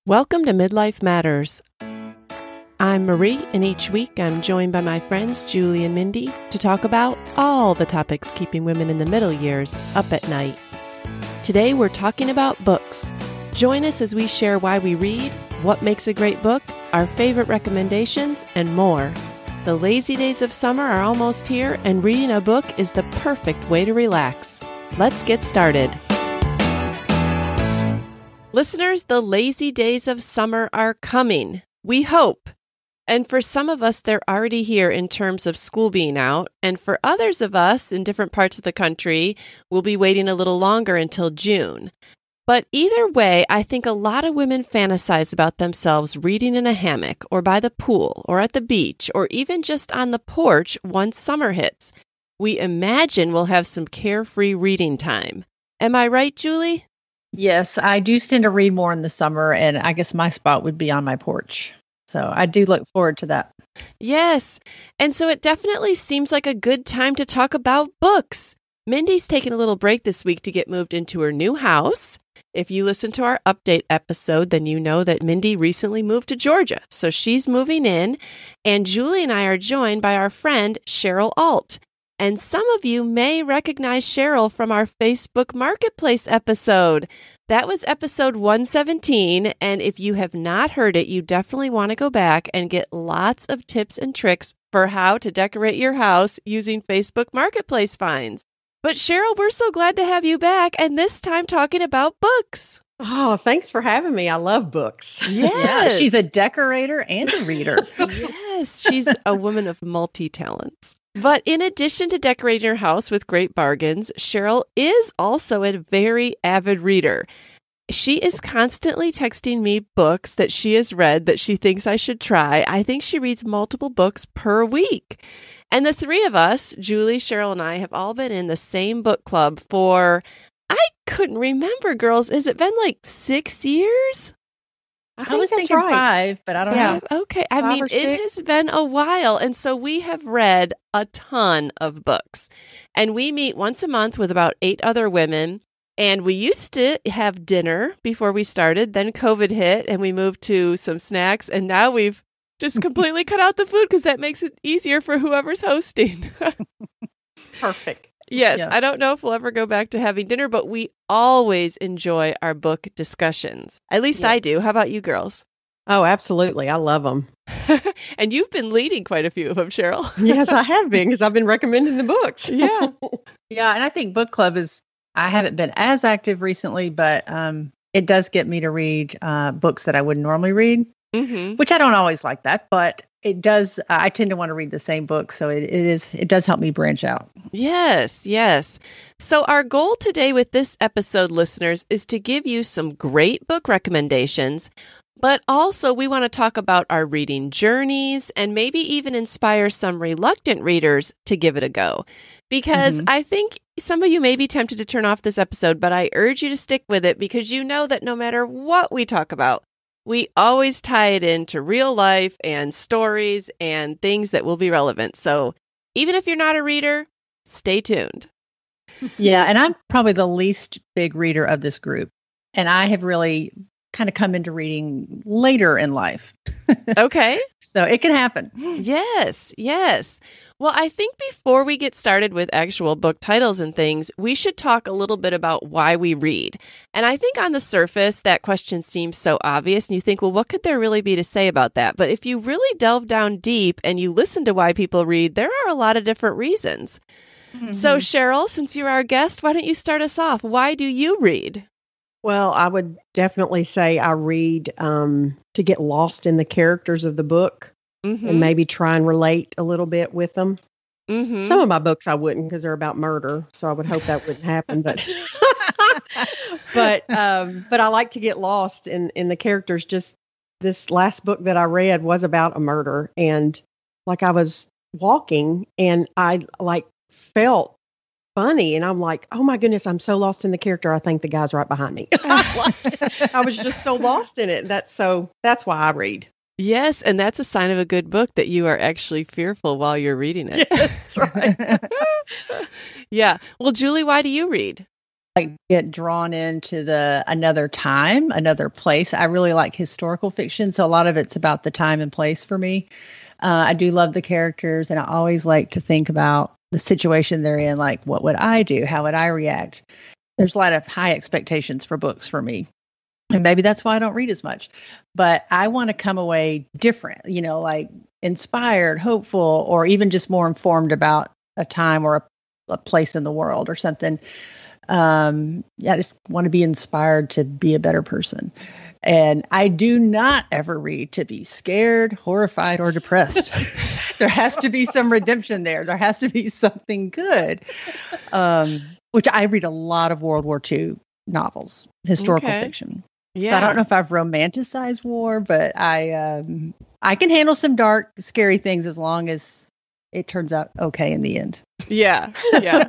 Welcome to Midlife Matters. I'm Marie, and each week I'm joined by my friends Julie and Mindy to talk about all the topics keeping women in the middle years up at night. Today we're talking about books. Join us as we share why we read, what makes a great book, our favorite recommendations, and more. The lazy days of summer are almost here, and reading a book is the perfect way to relax. Let's get started. Listeners, the lazy days of summer are coming. We hope. And for some of us, they're already here in terms of school being out. And for others of us in different parts of the country, we'll be waiting a little longer until June. But either way, I think a lot of women fantasize about themselves reading in a hammock or by the pool or at the beach or even just on the porch once summer hits. We imagine we'll have some carefree reading time. Am I right, Julie? Yes, I do tend to read more in the summer, and I guess my spot would be on my porch. So I do look forward to that. Yes. And so it definitely seems like a good time to talk about books. Mindy's taking a little break this week to get moved into her new house. If you listen to our update episode, then you know that Mindy recently moved to Georgia. So she's moving in, and Julie and I are joined by our friend Cheryl Alt. And some of you may recognize Cheryl from our Facebook Marketplace episode. That was episode 117, and if you have not heard it, you definitely want to go back and get lots of tips and tricks for how to decorate your house using Facebook Marketplace finds. But Cheryl, we're so glad to have you back, and this time talking about books. Oh, thanks for having me. I love books. Yes. Yeah, she's a decorator and a reader. Yes, she's a woman of multi-talents. But in addition to decorating her house with great bargains, Cheryl is also a very avid reader. She is constantly texting me books that she has read that she thinks I should try. I think she reads multiple books per week. And the three of us, Julie, Cheryl, and I, have all been in the same book club for, I couldn't remember, girls. Has it been like 6 years? I was thinking right. 5, but I don't know. Okay. I mean, it has been a while. And so we have read a ton of books. And we meet once a month with about 8 other women. And we used to have dinner before we started. Then COVID hit and we moved to some snacks. And now we've just completely cut out the food because that makes it easier for whoever's hosting. Perfect. Yes, Yeah. I don't know if we'll ever go back to having dinner, but we always enjoy our book discussions. At least Yeah. I do. How about you girls? Oh, absolutely. I love them. And you've been leading quite a few of them, Cheryl. Yes, I have been because I've been recommending the books. Yeah. Yeah, and I think book club I haven't been as active recently, but it does get me to read books that I wouldn't normally read, Mm-hmm. which I don't always like that, but it does. I tend to want to read the same book, so it does help me branch out. Yes, yes. So our goal today with this episode, listeners, is to give you some great book recommendations, but also we want to talk about our reading journeys and maybe even inspire some reluctant readers to give it a go. Because I think some of you may be tempted to turn off this episode, but I urge you to stick with it because you know that no matter what we talk about, we always tie it into real life and stories and things that will be relevant. So even if you're not a reader, stay tuned. Yeah, and I'm probably the least big reader of this group, and I have really kind of come into reading later in life. Okay. So it can happen. Yes, yes. Well, I think before we get started with actual book titles and things, we should talk a little bit about why we read. And I think on the surface, that question seems so obvious. And you think, well, what could there really be to say about that? But if you really delve down deep and you listen to why people read, there are a lot of different reasons. So, Cheryl, since you're our guest, why don't you start us off? Why do you read? Well, I would definitely say I read to get lost in the characters of the book and maybe try and relate a little bit with them. Mm-hmm. Some of my books I wouldn't because they're about murder, so I would hope that wouldn't happen. But but I like to get lost in the characters. Just this last book that I read was about a murder, and like I was walking and I like felt funny, and I'm like, oh my goodness, I'm so lost in the character. I think the guy's right behind me. I was just so lost in it. That's why I read. Yes, and that's a sign of a good book that you are actually fearful while you're reading it. That's right. Yeah. Well, Julie, why do you read? like get drawn into another time, another place. I really like historical fiction, so a lot of it's about the time and place for me. I do love the characters, and I always like to think about the situation they're in. Like, what would I do? How would I react? There's a lot of high expectations for books for me. And maybe that's why I don't read as much. But I want to come away different, like inspired, hopeful, or even just more informed about a time or a place in the world or something. I just want to be inspired to be a better person. And I do not ever read to be scared, horrified, or depressed. There has to be some redemption there. There has to be something good. Which I read a lot of World War II novels, historical fiction. Yeah. So I don't know if I've romanticized war, but I can handle some dark, scary things as long as it turns out okay in the end. Yeah. Yeah.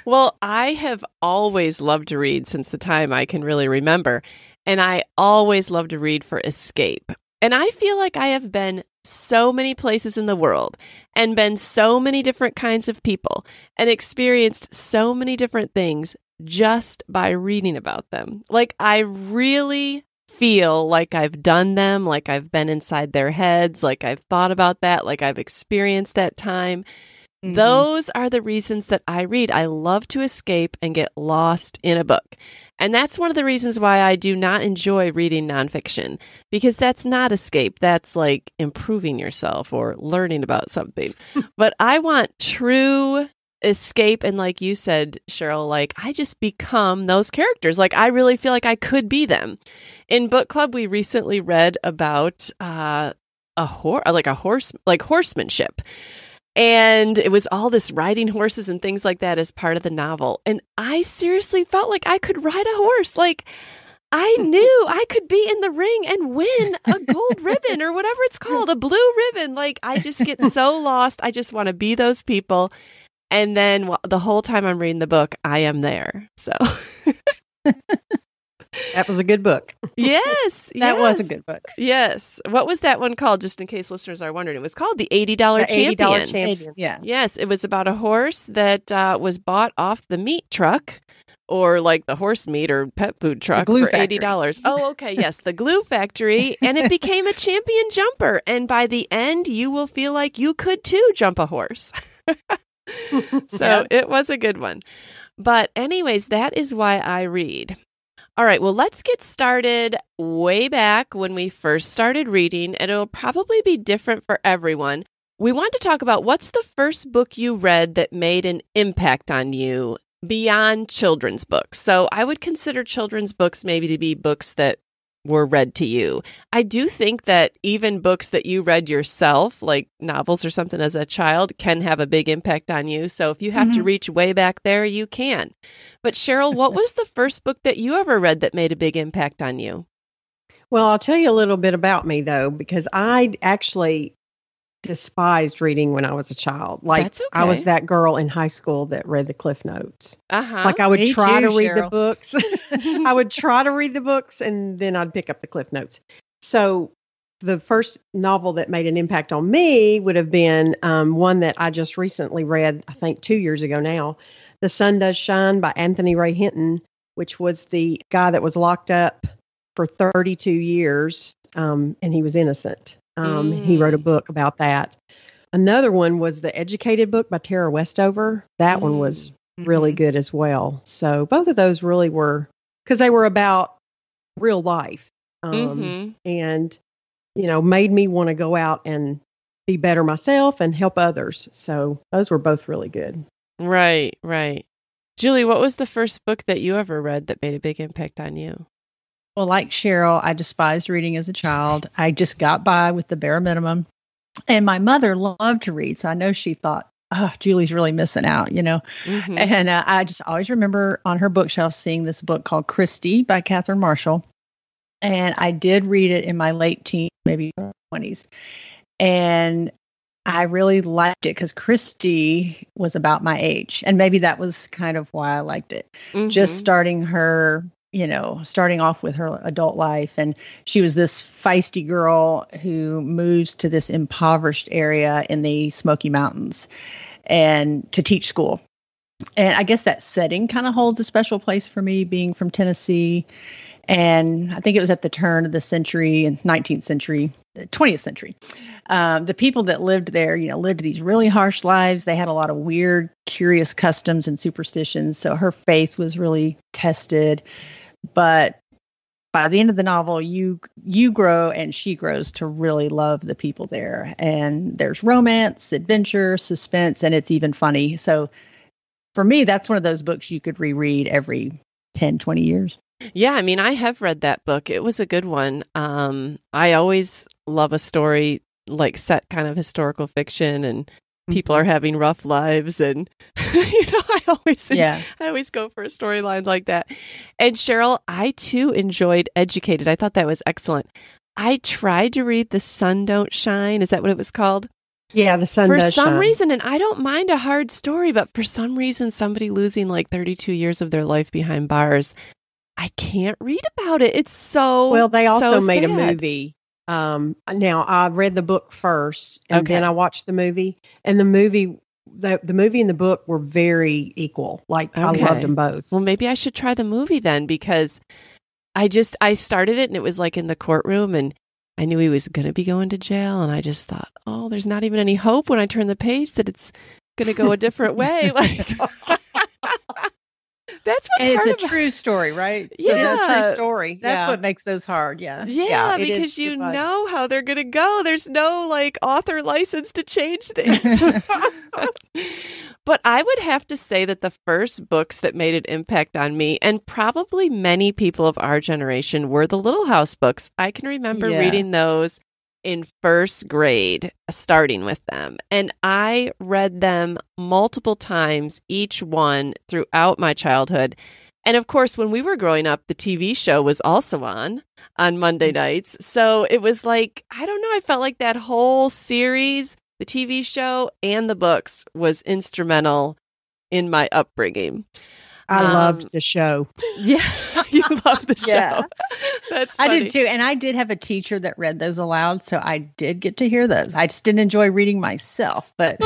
Well, I have always loved to read since the time I can really remember. And I always love to read for escape. And I feel like I have been so many places in the world and been so many different kinds of people and experienced so many different things just by reading about them. Like, I really feel like I've done them, like I've been inside their heads, like I've thought about that, like I've experienced that time. Mm-hmm. Those are the reasons that I read. I love to escape and get lost in a book. And that's one of the reasons why I do not enjoy reading nonfiction, because that's not escape. That's like improving yourself or learning about something. But I want true escape. And like you said, Cheryl, like I just become those characters. Like I really feel like I could be them. In book club, we recently read about horsemanship. And it was all this riding horses and things like that as part of the novel. And I seriously felt like I could ride a horse. Like I knew I could be in the ring and win a gold ribbon or whatever it's called, a blue ribbon. Like I just get so lost. I just want to be those people. And then the whole time I'm reading the book, I am there. So that was a good book. Yes. That was a good book. Yes. What was that one called, just in case listeners are wondering? It was called The $80 Champion. $80 Champion. Yeah. Yes. It was about a horse that was bought off the meat truck, or like the horse meat or pet food truck for $80. Oh, okay. Yes. The glue factory. And it became a champion jumper. And by the end, you will feel like you could too jump a horse. So It was a good one. But anyways, that is why I read. All right, well, let's get started way back when we first started reading, and it'll probably be different for everyone. We want to talk about what's the first book you read that made an impact on you beyond children's books. So I would consider children's books maybe to be books that were read to you. I do think that even books that you read yourself, like novels or something as a child, can have a big impact on you. So if you have to reach way back there, you can. But Cheryl, what was the first book that you ever read that made a big impact on you? Well, I'll tell you a little bit about me, though, because I actually despised reading when I was a child. Like, That's okay. I was that girl in high school that read the Cliff Notes. Uh-huh. Like, I would try to read Cheryl. the books. I would try to read the books, and then I'd pick up the Cliff Notes. So the first novel that made an impact on me would have been one that I just recently read, I think 2 years ago now, The Sun Does Shine by Anthony Ray Hinton, which was the guy that was locked up for 32 years, and he was innocent. He wrote a book about that. Another one was The Educated book by Tara Westover. That one was really good as well. So both of those really were, because they were about real life, and, made me want to go out and be better myself and help others. So those were both really good. Right, right. Julie, what was the first book that you ever read that made a big impact on you? Well, like Cheryl, I despised reading as a child. I just got by with the bare minimum. And my mother loved to read. So I know she thought, oh, Julie's really missing out, Mm-hmm. And I just always remember on her bookshelf seeing this book called Christie by Catherine Marshall. And I did read it in my late teens, maybe 20s. And I really liked it because Christie was about my age. And maybe that was kind of why I liked it. Mm-hmm. Just starting off with her adult life. And she was this feisty girl who moves to this impoverished area in the Smoky Mountains and to teach school. And I guess that setting kind of holds a special place for me, being from Tennessee. And I think it was at the turn of the century, 19th century, 20th century. The people that lived there, lived these really harsh lives. They had a lot of weird, curious customs and superstitions. So her faith was really tested. But by the end of the novel, you grow and she grows to really love the people there. And there's romance, adventure, suspense, and it's even funny. So for me, that's one of those books you could reread every 10, 20 years. Yeah, I mean, I have read that book. It was a good one. I always love a story like set kind of historical fiction and people are having rough lives. And, I always go for a storyline like that. And Cheryl, I too enjoyed Educated. I thought that was excellent. I tried to read The Sun Don't Shine. Is that what it was called? Yeah, The Sun Does Shine. For some reason, and I don't mind a hard story, but for some reason, somebody losing like 32 years of their life behind bars, I can't read about it. It's so well. They also so made sad. a movie. Now I read the book first, and then I watched the movie. And the movie and the book were very equal. Like I loved them both. Well, maybe I should try the movie then, because I started it and it was like in the courtroom, and I knew he was going to be going to jail, and I just thought, oh, there's not even any hope when I turn the page that it's going to go a different way. Like. That's what's and hard it's a true story, right? Yeah. So that's a true story. That's what makes those hard. Yeah. Yeah, because you know how they're going to go. There's no like author license to change things. But I would have to say that the first books that made an impact on me, and probably many people of our generation, were the Little House books. I can remember reading those in first grade, starting with them. And I read them multiple times, each one throughout my childhood. And of course, when we were growing up, the TV show was also on Monday nights. So it was like, I don't know, I felt like that whole series, the TV show and the books, was instrumental in my upbringing. I loved the show. Yeah, you love the show. That's funny. I did too. And I did have a teacher that read those aloud, so I did get to hear those. I just didn't enjoy reading myself, but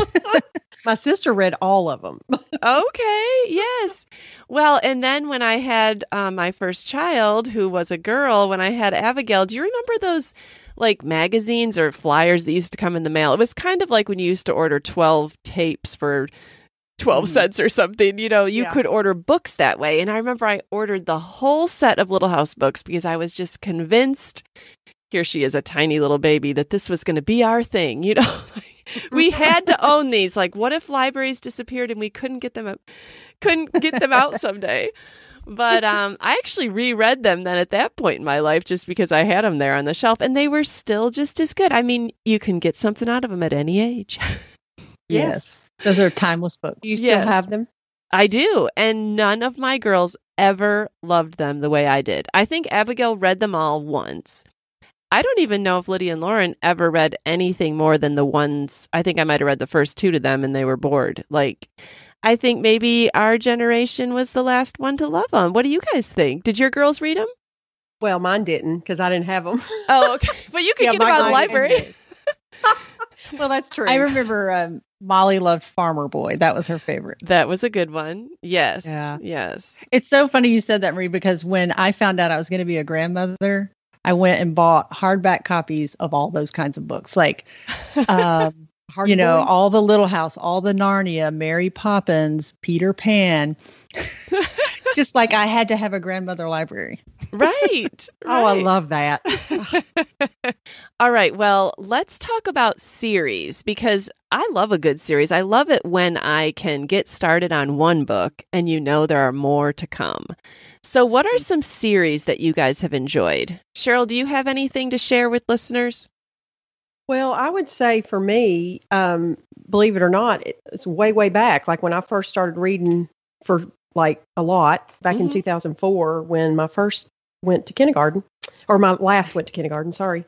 my sister read all of them. Okay, yes. Well, and then when I had my first child, who was a girl, when I had Abigail, do you remember those like magazines or flyers that used to come in the mail? It was kind of like when you used to order 12 tapes for 12 cents or something, you could order books that way. And I remember I ordered the whole set of Little House books because I was just convinced, here she is, a tiny little baby, that this was going to be our thing. We had to own these. Like, what if libraries disappeared and we couldn't get them out someday? But I actually reread them then at that point in my life, just because I had them there on the shelf, and they were still just as good. I mean, you can get something out of them at any age. Yes. Those are timeless books. You still have them? I do. And none of my girls ever loved them the way I did. I think Abigail read them all once. I don't even know if Lydia and Lauren ever read anything more than the ones. I think I might have read the first two to them and they were bored. Like, I think maybe our generation was the last one to love them. What do you guys think? Did your girls read them? Well, mine didn't, because I didn't have them. Oh, okay. But you could get them out of the library. Well, that's true. I remember Molly loved Farmer Boy. That was her favorite. That was a good one. Yes. Yeah. Yes. It's so funny you said that, Marie, because when I found out I was going to be a grandmother, I went and bought hardback copies of all those kinds of books. Like, all the Little House, all the Narnia, Mary Poppins, Peter Pan. Just like I had to have a grandmother library. Right. Oh, I love that. All right. Well, let's talk about series, because I love a good series. I love it when I can get started on one book and there are more to come. So what are some series that you guys have enjoyed? Cheryl, do you have anything to share with listeners? Well, I would say for me, believe it or not, it's way, way back. Like when I first started reading for like a lot back in 2004, when my first went to kindergarten, or my last went to kindergarten, sorry.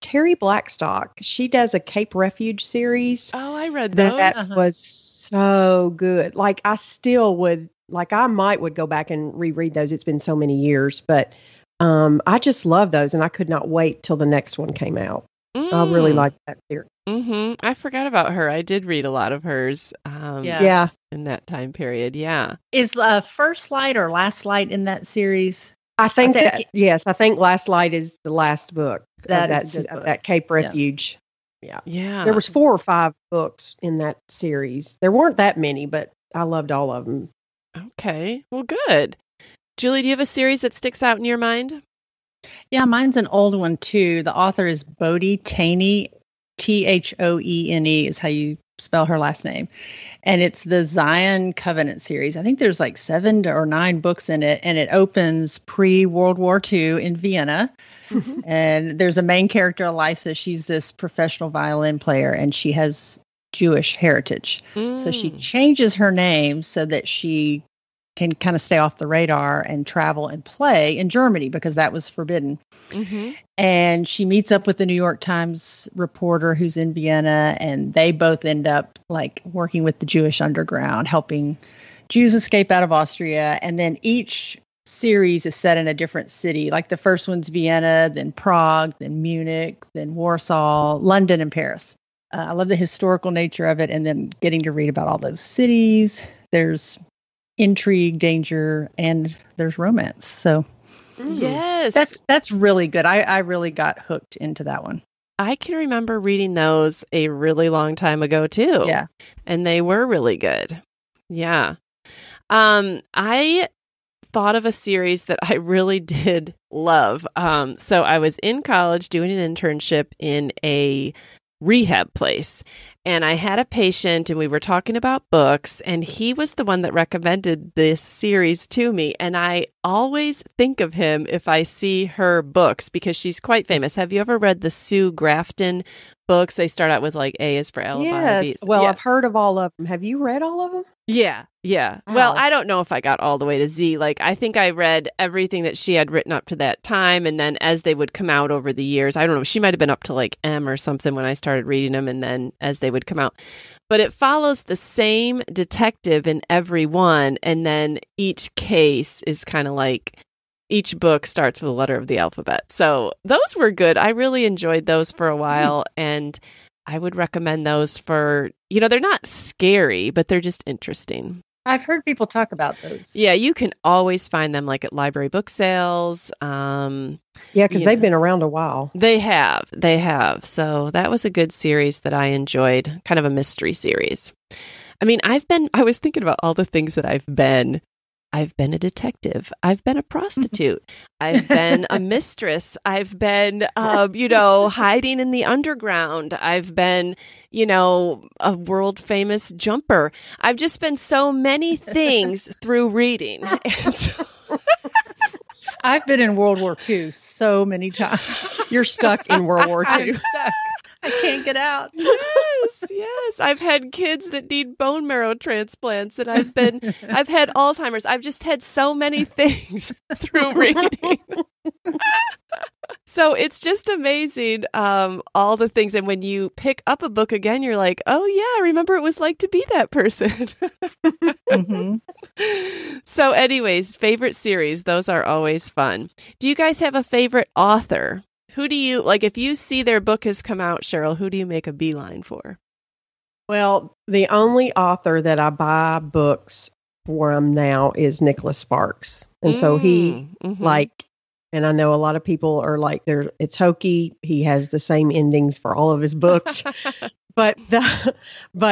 Terry Blackstock, she does a Cape Refuge series. Oh, I read those. That was so good. Like I still would, I might go back and reread those. It's been so many years, but I just love those, and I could not wait till the next one came out. I really like that series. I forgot about her. I did read a lot of hers. Yeah. In that time period. Yeah. Is First Light or Last Light in that series? I think yes. I think Last Light is the last book is a good book. That Cape Refuge. Yeah. Yeah. There was 4 or 5 books in that series. There weren't that many, but I loved all of them. Okay. Well, good. Julie, do you have a series that sticks out in your mind? Yeah, mine's an old one too. The author is Bodie Taney, Thoene is how you spell her last name. And it's the Zion Covenant series. I think there's like 7 or 9 books in it. And it opens pre-World War II in Vienna. And there's a main character, Elisa. She's this professional violin player, and she has Jewish heritage. So she changes her name so that she can kind of stay off the radar and travel and play in Germany because that was forbidden. And she meets up with the New York Times reporter who's in Vienna, and they both end up like working with the Jewish underground, helping Jews escape out of Austria. And then each series is set in a different city. Like the first one's Vienna, then Prague, then Munich, then Warsaw, London, and Paris. I love the historical nature of it, and then getting to read about all those cities. There's intrigue, danger, and there's romance. So yes, that's really good. I really got hooked into that one. I can remember reading those a really long time ago too. Yeah. And they were really good. Yeah. I thought of a series that I really did love. So I was in college doing an internship in a rehab place. And I had a patient and we were talking about books, and he was the one that recommended this series to me. And I always think of him if I see her books because she's quite famous. Have you ever read the Sue Grafton books? They start out with like A is for alibi. Yes. Well, I've heard of all of them. Have you read all of them? Yeah. Yeah. Wow. Well, I don't know if I got all the way to Z. Like, I think I read everything that she had written up to that time. And then as they would come out over the years, I don't know, she might have been up to like M or something when I started reading them. And then as they would come out. But it follows the same detective in every one. And then each case is kind of like, each book starts with a letter of the alphabet. So those were good. I really enjoyed those for a while. And I would recommend those for, they're not scary, but they're just interesting. I've heard people talk about those. Yeah, you can always find them like at library book sales. Yeah, because they've been around a while. They have. So that was a good series that I enjoyed, kind of a mystery series. I mean, I was thinking about all the things that I've been. I've been a detective. I've been a prostitute. I've been a mistress. I've been, hiding in the underground. I've been, a world famous jumper. I've just been so many things through reading. And so I've been in World War II so many times. You're stuck in World War II. I'm stuck. I can't get out. Yes. I've had kids that need bone marrow transplants, and I've had Alzheimer's. I've just had so many things through reading. So it's just amazing, all the things. And when you pick up a book again, you're like, oh yeah, I remember it was like to be that person. So anyways, favorite series, those are always fun. Do you guys have a favorite author? Who do you, like, if you see their book has come out, Cheryl, who do you make a beeline for? Well, the only author that I buy books from now is Nicholas Sparks. And so he, and I know a lot of people are like, it's hokey. He has the same endings for all of his books. but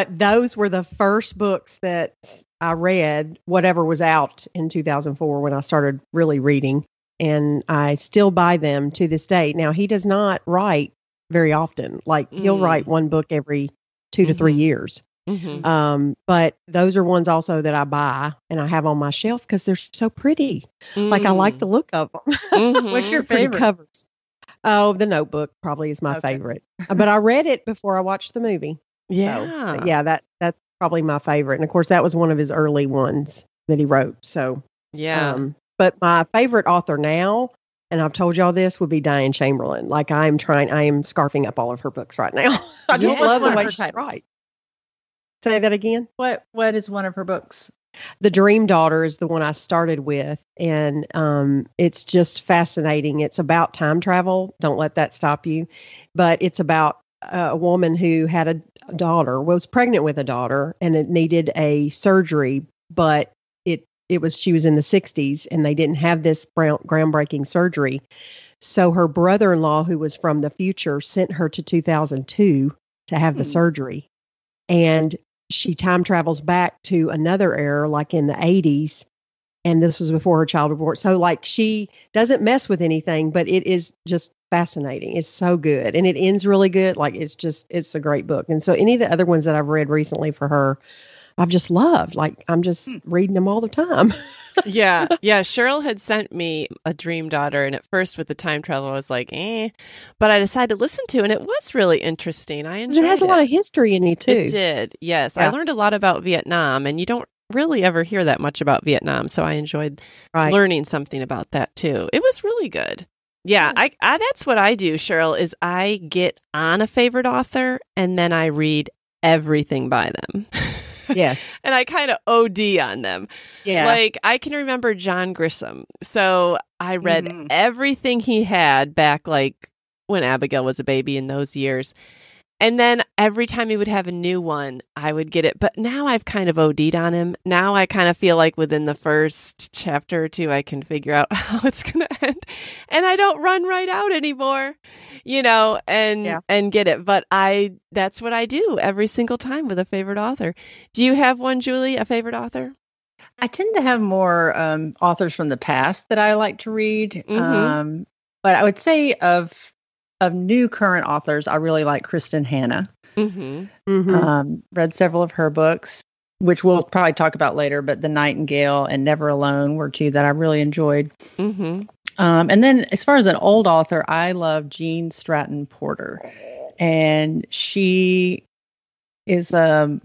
those were the first books that I read, whatever was out in 2004 when I started really reading. And I still buy them to this day. Now, he does not write very often. Like, he'll write one book every 2 to 3 years. But those are ones also that I buy and I have on my shelf because they're so pretty. Like, I like the look of them. What's your favorite? Covers. Oh, The Notebook probably is my favorite. But I read it before I watched the movie. Yeah. So, yeah, that's probably my favorite. And of course, that was one of his early ones that he wrote. So, yeah. But my favorite author now, and I've told y'all this, would be Diane Chamberlain. Like, I am scarfing up all of her books right now. I just love the way she writes. Say that again. What is one of her books? The Dream Daughter is the one I started with, and it's just fascinating. It's about time travel. Don't let that stop you. But it's about a woman who had a daughter, was pregnant with a daughter, and it needed a surgery, but she was in the 60s, and they didn't have this groundbreaking surgery. So her brother-in-law, who was from the future, sent her to 2002 to have the surgery. And she time travels back to another era, like in the 80s. And this was before her child was born. So like she doesn't mess with anything, but it is just fascinating. It's so good. And it ends really good. Like it's a great book. And so any of the other ones that I've read recently for her, I've just loved. Like I'm just reading them all the time. Yeah. Cheryl had sent me A Dream Daughter, and at first with the time travel, I was like, but I decided to listen to, and it was really interesting. I enjoyed it. It has a lot of history in it too. It did. Yes. Yeah. I learned a lot about Vietnam, and you don't really ever hear that much about Vietnam, so I enjoyed learning something about that too. It was really good. Yeah, I that's what I do, Cheryl, is I get on a favorite author, and then I read everything by them. Yeah. And I kind of OD on them. Yeah. Like I can remember John Grisham. So I read everything he had back like when Abigail was a baby in those years. And then every time he would have a new one, I would get it. But now I've kind of OD'd on him. Now I kind of feel like within the first chapter or two, I can figure out how it's going to end. And I don't run right out anymore, and get it. But that's what I do every single time with a favorite author. Do you have one, Julie, a favorite author? I tend to have more authors from the past that I like to read. But I would say of new current authors, I really like Kristen Hanna. Read several of her books, which we'll probably talk about later, but The Nightingale and Never Alone were two that I really enjoyed. And then as far as an old author, I love Jean Stratton Porter. And she is a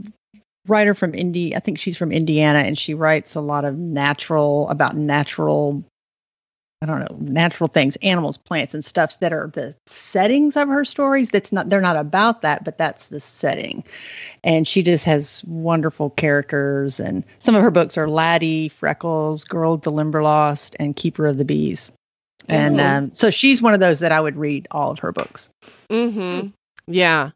writer from I think she's from Indiana, and she writes a lot of natural things, animals, plants, and stuffs that are the settings of her stories. They're not about that, but that's the setting. And she just has wonderful characters. And some of her books are Laddie, Freckles, Girl of the Limberlost, and Keeper of the Bees. And so she's one of those that I would read all of her books. Yeah.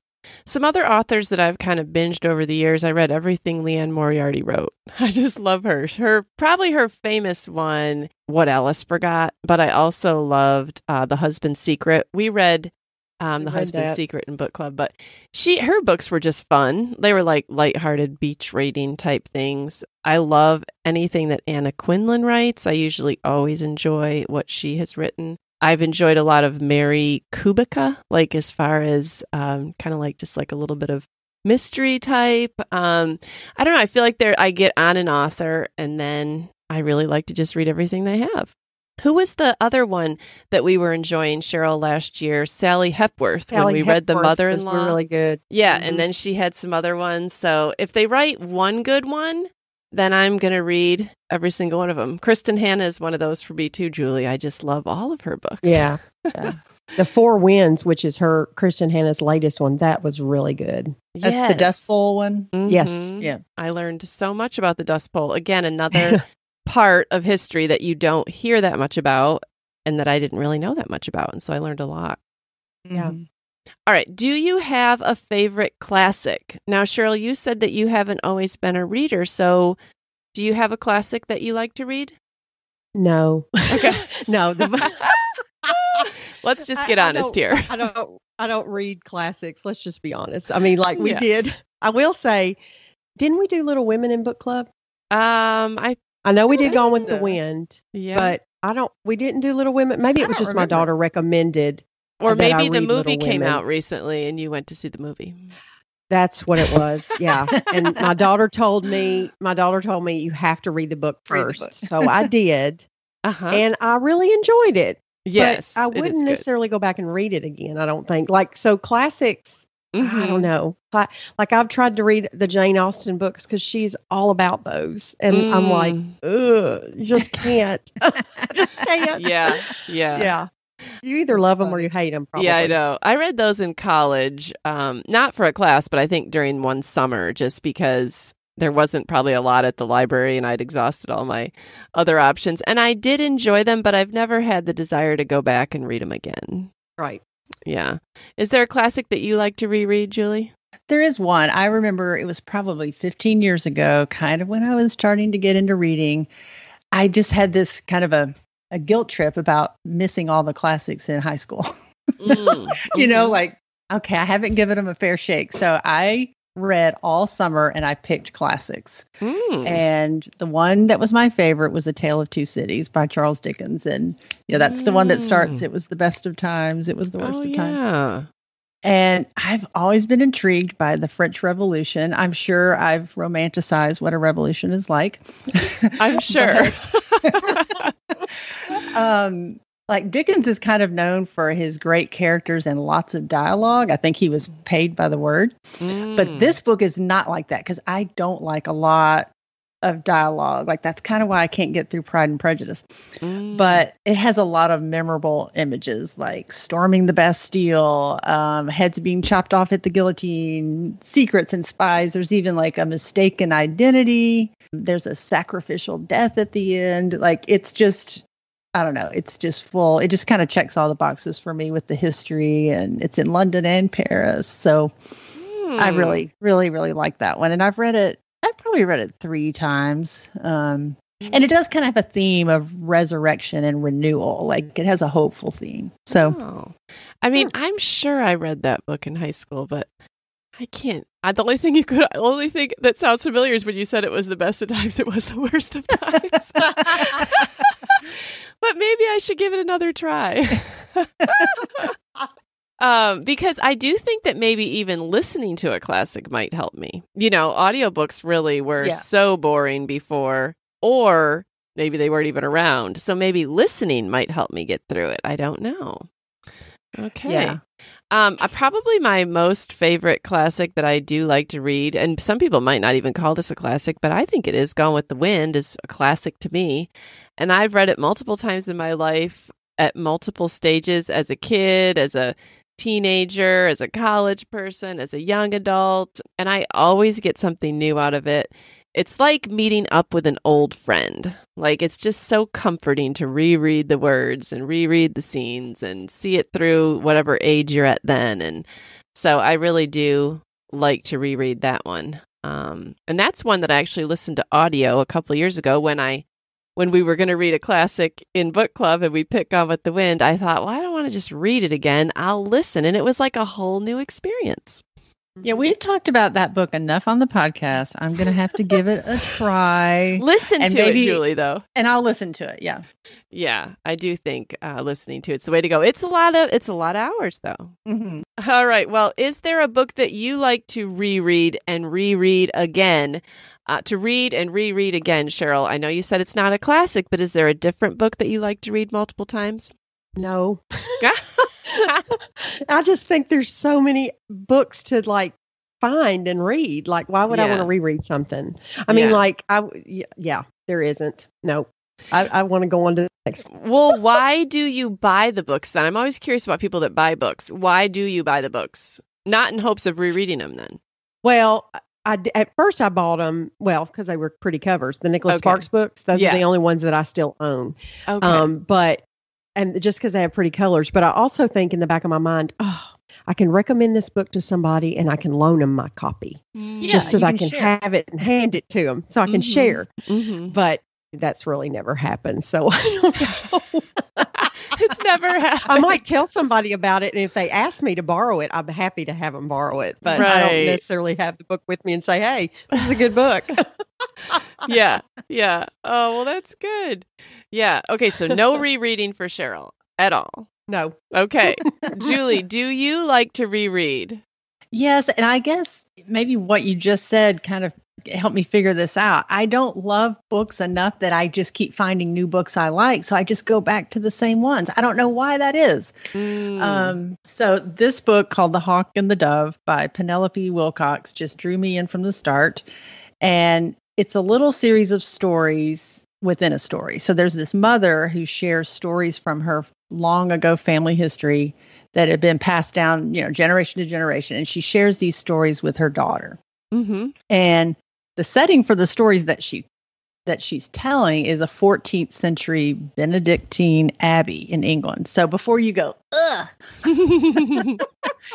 Some other authors that I've kind of binged over the years, I read everything Leanne Moriarty wrote. I just love her. Probably her famous one, What Alice Forgot, but I also loved The Husband's Secret. We read The Husband's Secret in book club, but her books were just fun. They were like lighthearted beach reading type things. I love anything that Anna Quinlan writes. I usually always enjoy what she has written. I've enjoyed a lot of Mary Kubica, like as far as kind of like just like a little bit of mystery type. I don't know. I feel like I get on an author and then I really like to just read everything they have. Who was the other one that we were enjoying, Cheryl, last year? Sally Hepworth, when we read The Mother-in-Law. Was really good. Yeah, and then she had some other ones. So if they write one good one, then I'm going to read every single one of them. Kristen Hanna is one of those for me too, Julie. I just love all of her books. Yeah. The Four Winds, which is Kristen Hanna's latest one, that was really good. That's the Dust Bowl one? Yes. Yeah. I learned so much about the Dust Bowl. Again, another part of history that you don't hear that much about and that I didn't really know that much about. And so I learned a lot. Yeah. All right. Do you have a favorite classic? Now, Cheryl, you said that you haven't always been a reader. So do you have a classic that you like to read? No. Okay. No. Let's just get honest here. I don't read classics. Let's just be honest. I mean, like we did. I will say, didn't we do Little Women in book club? I know we did Gone with the Wind. Yeah. But we didn't do Little Women. Maybe it was just my daughter recommended. Or maybe the movie came out recently and you went to see the movie. That's what it was. Yeah. And my daughter told me you have to read the book first. So I did. And I really enjoyed it. Yes. But I wouldn't necessarily go back and read it again, I don't think. Like, so classics, I don't know. Like I've tried to read the Jane Austen books because she's all about those. And I'm like, ugh, you just can't. I just can't. Yeah. You either love them or you hate them, probably. Yeah, I know. I read those in college, not for a class, but I think during one summer, just because there wasn't probably a lot at the library and I'd exhausted all my other options. And I did enjoy them, but I've never had the desire to go back and read them again. Right. Yeah. Is there a classic that you like to reread, Julie? There is one. I remember it was probably 15 years ago, kind of when I was starting to get into reading. I just had this kind of a guilt trip about missing all the classics in high school. You know, like, okay, I haven't given them a fair shake. So I read all summer and I picked classics. And the one that was my favorite was A Tale of Two Cities by Charles Dickens. And yeah, that's the one that starts, it was the best of times, it was the worst of times. And I've always been intrigued by the French Revolution. I'm sure I've romanticized what a revolution is like. I'm sure. Like Dickens is kind of known for his great characters and lots of dialogue. I think he was paid by the word. But this book is not like that because I don't like a lot of dialogue. Like that's kind of why I can't get through Pride and Prejudice. But it has a lot of memorable images like storming the Bastille, heads being chopped off at the guillotine, secrets and spies. There's even like a mistaken identity. There's a sacrificial death at the end. Like it's just, I don't know. It's just full. It just kind of checks all the boxes for me with the history, and it's in London and Paris. So I really, really, really like that one. And I've probably read it 3 times. And it does kind of have a theme of resurrection and renewal. Like it has a hopeful theme. So, I mean, I'm sure I read that book in high school, but I can't. The only thing that sounds familiar is when you said it was the best of times, it was the worst of times. But maybe I should give it another try. Because I do think that maybe even listening to a classic might help me. You know, audiobooks really were so boring before, or maybe they weren't even around. So maybe listening might help me get through it. I don't know. Okay. Yeah. Probably my most favorite classic that I do like to read, and some people might not even call this a classic, but I think it is, Gone with the Wind is a classic to me. And I've read it multiple times in my life at multiple stages, as a kid, as a teenager, as a college person, as a young adult, and I always get something new out of it. It's like meeting up with an old friend. Like, it's just so comforting to reread the words and reread the scenes and see it through whatever age you're at then. And so I really do like to reread that one. And that's one that I actually listened to audio a couple of years ago when we were going to read a classic in book club and we picked Gone with the Wind. I thought, well, I don't want to just read it again. I'll listen. And it was like a whole new experience. Yeah, we've talked about that book enough on the podcast. I'm going to have to give it a try. Listen to it, Julie, though. And I'll listen to it, yeah. Yeah, I do think listening to it's the way to go. It's a lot of hours, though. All right. Well, is there a book that you like to reread and reread again? To read and reread again, Cheryl. I know you said it's not a classic, but is there a different book that you like to read multiple times? No. I just think there's so many books to like find and read. Like, why would I want to reread something? I mean, there isn't. No, I want to go on to the next one. Well, why do you buy the books then? I'm always curious about people that buy books. Why do you buy the books? Not in hopes of rereading them then. Well, at first I bought them, because they were pretty covers. The Nicholas Sparks books, those are the only ones that I still own. Okay. And just because they have pretty colors. But I also think in the back of my mind, I can recommend this book to somebody and I can loan them my copy. Just so that I can have it and hand it to them so I can share. But that's really never happened. So I don't know. It's never happened. I might tell somebody about it. And if they ask me to borrow it, I'm happy to have them borrow it. But I don't necessarily have the book with me and say, hey, this is a good book. Yeah. Oh, well, that's good. Yeah. Okay. So no rereading for Cheryl at all. No. Okay. Julie, do you like to reread? Yes. And I guess maybe what you just said kind of helped me figure this out. I don't love books enough that I just keep finding new books I like. So I just go back to the same ones. I don't know why that is. So this book called The Hawk and the Dove by Penelope Wilcox just drew me in from the start. And it's a little series of stories within a story. So there's this mother who shares stories from her long ago family history that have been passed down, generation to generation. And she shares these stories with her daughter. And the setting for the stories that she's telling is a 14th century Benedictine abbey in England. So before you go, ugh,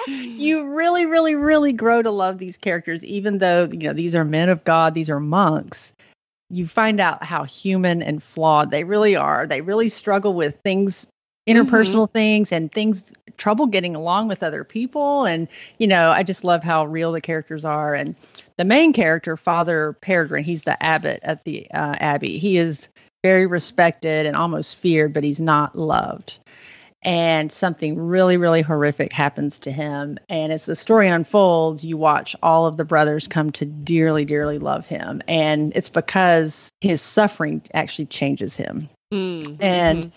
you really, really, really grow to love these characters, even though, these are men of God, these are monks. You find out how human and flawed they really are. They really struggle with things, interpersonal things and things, trouble getting along with other people. And, I just love how real the characters are. And the main character, Father Peregrine, he's the abbot at the abbey. He is very respected and almost feared, but he's not loved. And something really, really horrific happens to him. And as the story unfolds, you watch all of the brothers come to dearly, dearly love him. And it's because his suffering actually changes him. And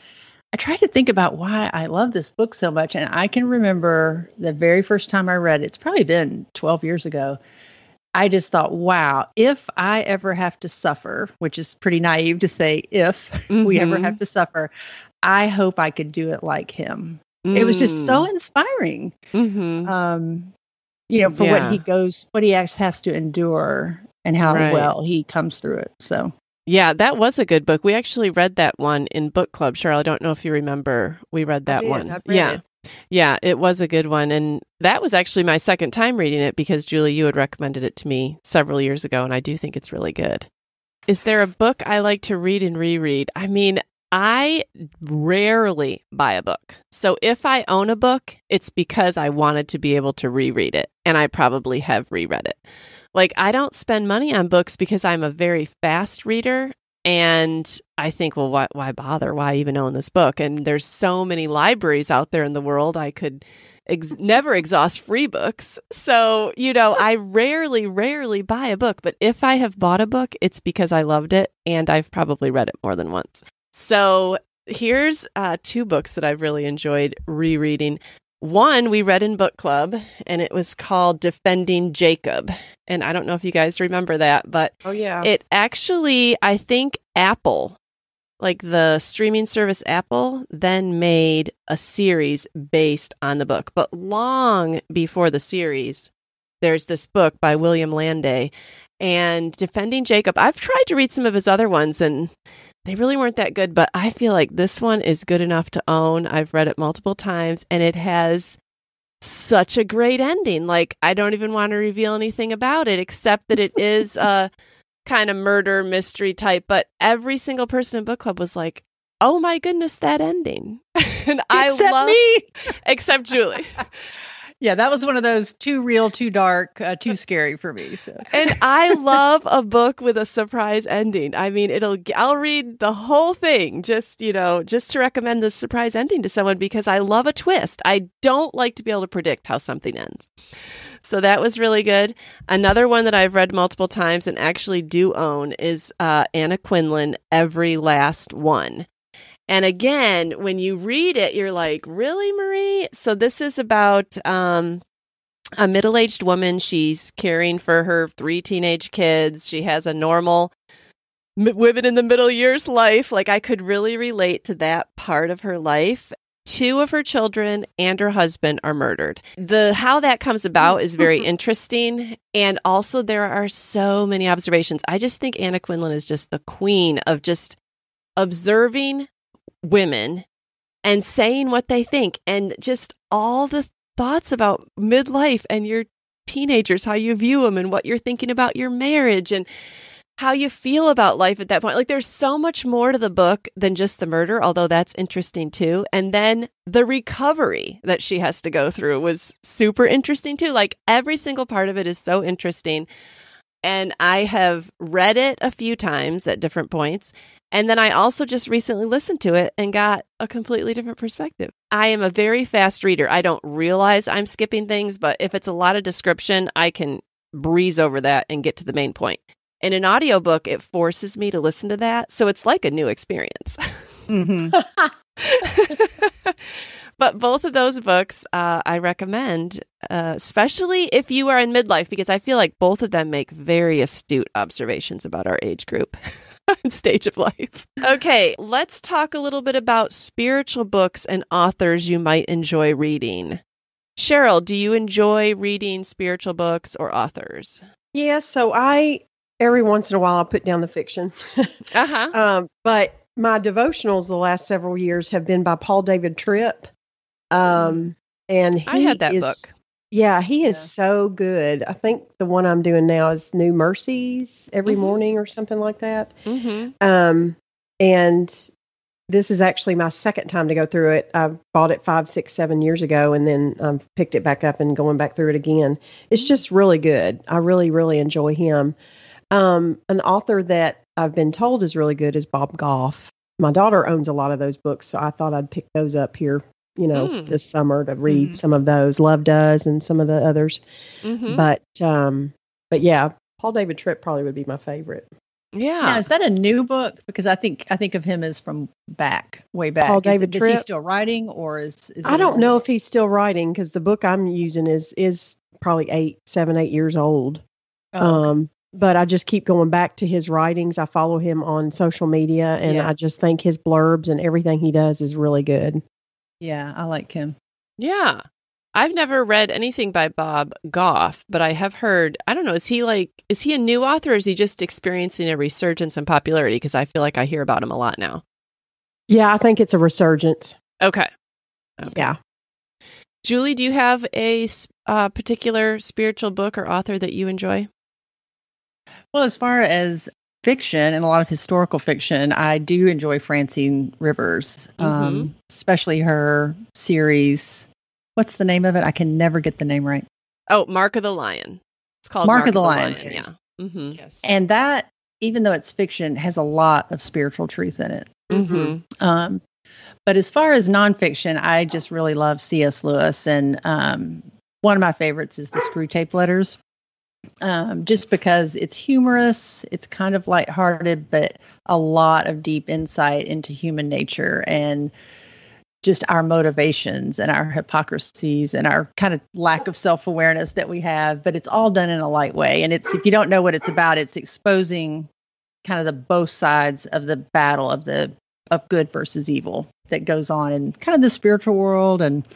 I tried to think about why I love this book so much. And I can remember the very first time I read it, it's probably been 12 years ago. I just thought, wow, if I ever have to suffer, which is pretty naive to say, if we ever have to suffer, I hope I could do it like him. It was just so inspiring, for what he has to endure and how well he comes through it. So. Yeah, that was a good book. We actually read that one in book club. Cheryl, I don't know if you remember. We read that one. I've read it. Yeah, it was a good one. And that was actually my second time reading it because, Julie, you had recommended it to me several years ago, and I do think it's really good. Is there a book I like to read and reread? I mean, I rarely buy a book. So if I own a book, it's because I wanted to be able to reread it, and I probably have reread it. Like, I don't spend money on books because I'm a very fast reader. And I think, well, why bother? Why even own this book? And there's so many libraries out there in the world. I could never exhaust free books. So, I rarely buy a book. But if I have bought a book, it's because I loved it. And I've probably read it more than once. So here's 2 books that I've really enjoyed rereading. One we read in book club, and it was called Defending Jacob. And I don't know if you guys remember that, but it actually, I think Apple, like the streaming service Apple, then made a series based on the book. But long before the series, there's this book by William Landay. And Defending Jacob, I've tried to read some of his other ones, and they really weren't that good, but I feel like this one is good enough to own. I've read it multiple times, and it has such a great ending. Like, I don't even want to reveal anything about it, except that it is a kind of murder mystery type. But every single person in book club was like, oh my goodness, that ending. And Except me. Except Julie. Yeah, that was one of those too real, too dark, too scary for me. So. And I love a book with a surprise ending. I mean, I'll read the whole thing just to recommend the surprise ending to someone because I love a twist. I don't like to be able to predict how something ends. So that was really good. Another one that I've read multiple times and actually do own is Anna Quinlan, Every Last One. And again, when you read it, you're like, really, Marie? So this is about a middle-aged woman. She's caring for her 3 teenage kids. She has a normal women in the middle years life. Like, I could really relate to that part of her life. 2 of her children and her husband are murdered. How that comes about is very interesting. And also there are so many observations. I just think Anna Quinlan is just the queen of just observing women and saying what they think, and just all the thoughts about midlife and your teenagers, how you view them and what you're thinking about your marriage and how you feel about life at that point. Like, there's so much more to the book than just the murder, although that's interesting too. And then the recovery that she has to go through was super interesting too. Like, every single part of it is so interesting. And I have read it a few times at different points. And then I also just recently listened to it and got a completely different perspective. I am a very fast reader. I don't realize I'm skipping things, but if it's a lot of description, I can breeze over that and get to the main point. In an audiobook, it forces me to listen to that. So it's like a new experience. But both of those books I recommend, especially if you are in midlife, because I feel like both of them make very astute observations about our age group and stage of life. Okay, let's talk a little bit about spiritual books and authors you might enjoy reading. Cheryl, do you enjoy reading spiritual books or authors? Yeah, so I every once in a while I'll put down the fiction. But my devotionals the last several years have been by Paul David Tripp. And I had that book. Yeah, he is so good. I think the one I'm doing now is New Mercies every morning or something like that. And this is actually my second time to go through it. I bought it 5, 6, 7 years ago, and then picked it back up and going back through it again. It's just really good. I really, really enjoy him. An author that I've been told is really good is Bob Goff. My daughter owns a lot of those books, so I thought I'd pick those up here, this summer to read some of those. Love Does and some of the others. But yeah, Paul David Tripp probably would be my favorite. Yeah. Now, is that a new book? Because I think of him as from way back. Paul David Tripp. Is he still writing, or is I don't know if he's still writing, because the book I'm using is probably 7, 8 years old. Okay. But I just keep going back to his writings. I follow him on social media, and I just think his blurbs and everything he does is really good. Yeah, I like him. Yeah. I've never read anything by Bob Goff, but I have heard, I don't know, is he a new author, or is he just experiencing a resurgence in popularity? Because I feel like I hear about him a lot now. Yeah, I think it's a resurgence. Okay. Yeah. Julie, do you have a particular spiritual book or author that you enjoy? Well, as far as fiction and a lot of historical fiction, I do enjoy Francine Rivers, especially her series. What's the name of it? I can never get the name right. Oh, Mark of the Lion. It's called Mark of the Lion. Yeah. Yes. And that, even though it's fiction, has a lot of spiritual truth in it. But as far as nonfiction, I just really love C.S. Lewis. And one of my favorites is the Screw Tape Letters. Just because it's humorous, it's kind of lighthearted, but a lot of deep insight into human nature and just our motivations and our hypocrisies and our kind of lack of self-awareness that we have, but it's all done in a light way. And if you don't know what it's about, it's exposing kind of the both sides of the battle of good versus evil that goes on in kind of the spiritual world. And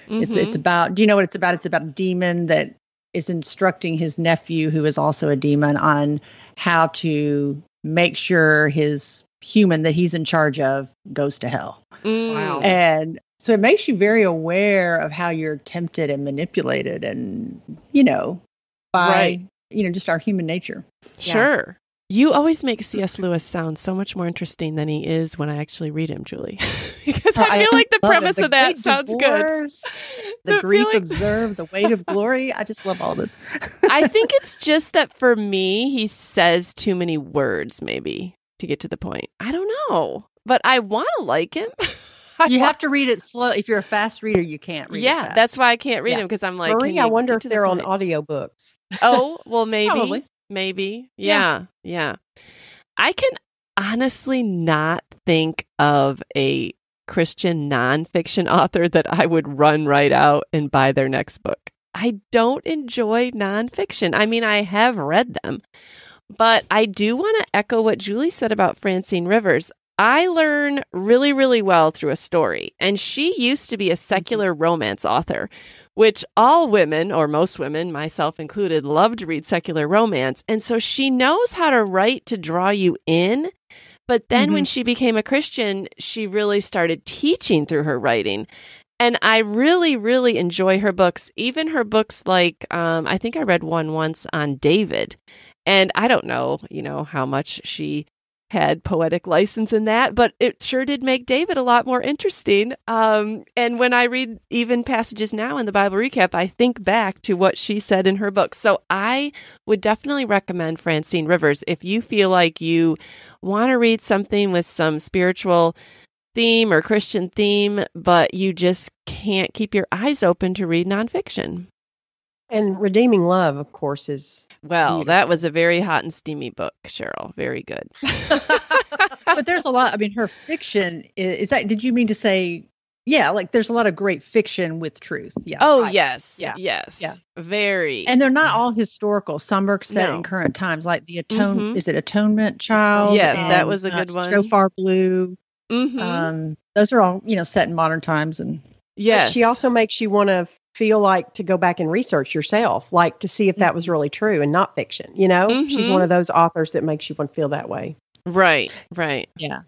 it's about, do you know what it's about? It's about a demon that is instructing his nephew, who is also a demon, on how to make sure his human that he's in charge of goes to hell. Wow. And so it makes you very aware of how you're tempted and manipulated and, by, just our human nature. Sure. You always make C.S. Lewis sound so much more interesting than he is when I actually read him, Julie. Because I feel like the premise of that sounds divorce, good. The grief like... observed, the weight of glory. I just love all this. I think it's just that for me, he says too many words, maybe, to get to the point. I don't know. But I want to like him. You have to read it slow. If you're a fast reader, you can't read it fast. That's why I can't read him, because I'm like, Marie, I wonder if they're on audiobooks. Oh, well, maybe. Probably. Maybe. Yeah. I can honestly not think of a Christian nonfiction author that I would run right out and buy their next book. I don't enjoy nonfiction. I mean, I have read them, but I do want to echo what Julie said about Francine Rivers. I learn really, really well through a story. And she used to be a secular romance author, which all women, or most women, myself included, love to read secular romance. And so she knows how to write to draw you in. But then when she became a Christian, she really started teaching through her writing. And I really, really enjoy her books, even her books like, I think I read one once on David. And I don't know, how much she had poetic license in that, but it sure did make David a lot more interesting. And when I read even passages now in the Bible recap, I think back to what she said in her book. So I would definitely recommend Francine Rivers if you feel like you want to read something with some spiritual theme or Christian theme, but you just can't keep your eyes open to read nonfiction. And Redeeming Love, of course, is... Well, that was a very hot and steamy book, Cheryl. Very good. But there's a lot, her fiction, is that, did you mean to say, there's a lot of great fiction with truth. Yeah. Oh, yes. Yes. Yeah. Very. And they're not all historical. Some are set in current times, like the is it Atonement Child? Yes, that was a good one. Shofar Blue. Those are all, set in modern times. And yes. She also makes you want to feel like to go back and research yourself, like to see if that was really true and not fiction. You know, she's one of those authors that makes you want to feel that way. Right. Yeah.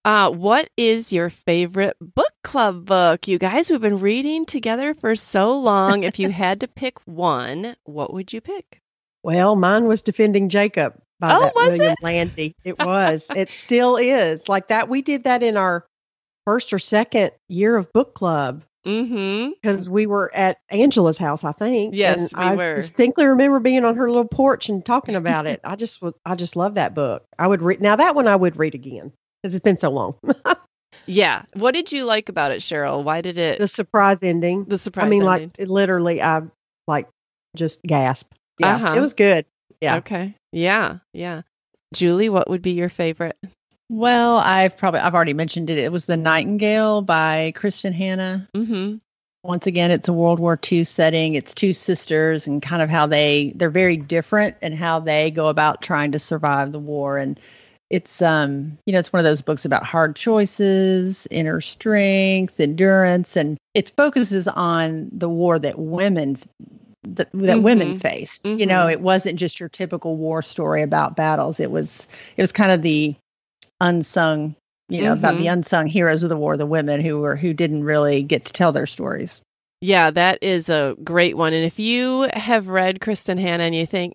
What is your favorite book club book? You guys, we've been reading together for so long. If you had to pick one, what would you pick? Well, mine was Defending Jacob by that William Landy. It was. It still is. Like that. We did that in our first or second year of book club. Because we were at Angela's house, I think. Yes, and we were. I distinctly remember being on her little porch and talking about it. I just love that book. I would read. Now that one I would read again because it's been so long. Yeah. What did you like about it, Cheryl? Why did it? The surprise ending. Ending. Like literally, I like just gasped. Yeah, it was good. Yeah. Okay. Yeah. Julie, what would be your favorite? Well, I've already mentioned it. It was The Nightingale by Kristen Hanna. Once again, it's a World War II setting. It's two sisters and kind of how they're very different and how they go about trying to survive the war. And it's, it's one of those books about hard choices, inner strength, endurance, and it focuses on the war that women women faced. You know, it wasn't just your typical war story about battles. It was kind of the unsung, about the unsung heroes of the war, the women who didn't really get to tell their stories. Yeah, that is a great one. And if you have read Kristen Hanna and you think,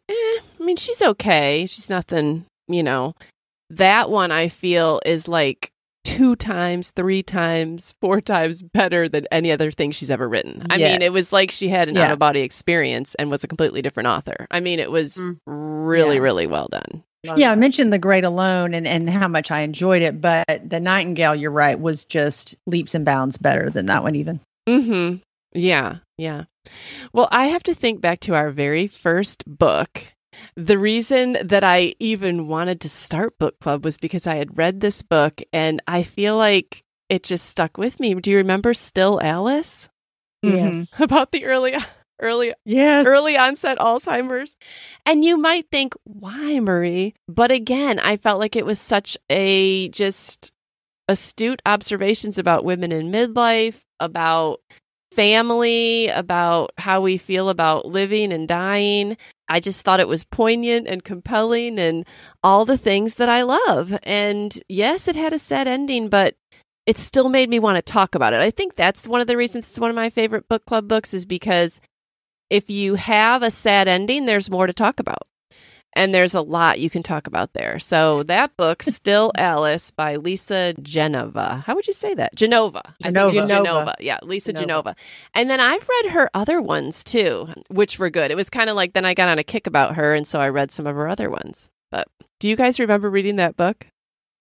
she's okay, she's nothing, that one I feel is like 2 times, 3 times, 4 times better than any other thing she's ever written. I mean, it was like she had an out-of-body experience and was a completely different author. I mean, it was really, really well done. Yeah, I mentioned The Great Alone and how much I enjoyed it, but The Nightingale, you're right, was just leaps and bounds better than that one even. Yeah. Well, I have to think back to our very first book. The reason that I even wanted to start book club was because I had read this book and I feel like it just stuck with me. Do you remember Still Alice? Yes. About the early onset Alzheimer's. And you might think, why, Marie? But again, I felt like it was such a just astute observations about women in midlife, about family, about how we feel about living and dying. I just thought it was poignant and compelling and all the things that I love. And yes, it had a sad ending, but it still made me want to talk about it. I think that's one of the reasons it's one of my favorite book club books is because if you have a sad ending, there's more to talk about. And there's a lot you can talk about there. So that book, Still Alice by Lisa Genova. How would you say that? Genova. I think it's Genova. Yeah, Lisa Genova. And then I've read her other ones too, which were good. It was kind of like then I got on a kick about her, and so I read some of her other ones. But do you guys remember reading that book?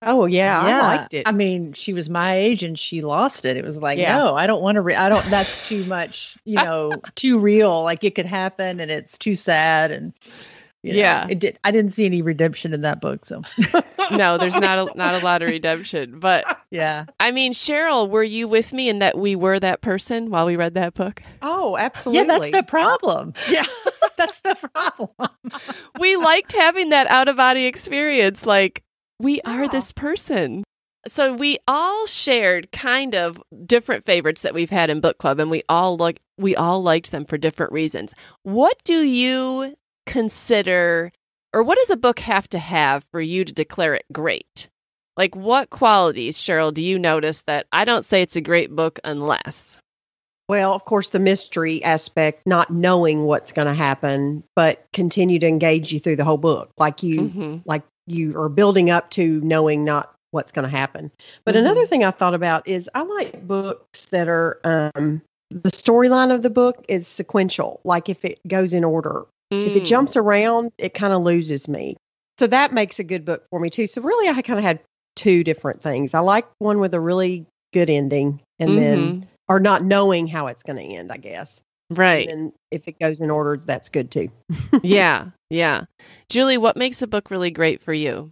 Oh, yeah. I liked it. I mean, she was my age and she lost it. It was like, no, I don't want to that's too much, too real. Like it could happen and it's too sad. And it did. I didn't see any redemption in that book. So no, there's not a lot of redemption. But yeah, I mean, Cheryl, were you with me in that we were that person while we read that book? Oh, absolutely. Yeah, that's the problem. Yeah, that's the problem. We liked having that out of body experience. Like we are this person. So we all shared kind of different favorites that we've had in book club, and we all liked them for different reasons. What do you consider, or what does a book have to have for you to declare it great? Like what qualities, Cheryl, do you notice that I don't say it's a great book unless? Well, of course, the mystery aspect, not knowing what's going to happen, but continue to engage you through the whole book. Like you are building up to knowing not what's going to happen. But another thing I thought about is I like books that are, the storyline of the book is sequential. Like if it goes in order. If it jumps around, it kind of loses me. So that makes a good book for me too. So really, I kind of had 2 different things. I like one with a really good ending and then, or not knowing how it's going to end, I guess. Right. And if it goes in order, that's good too. Yeah. Julie, what makes a book really great for you?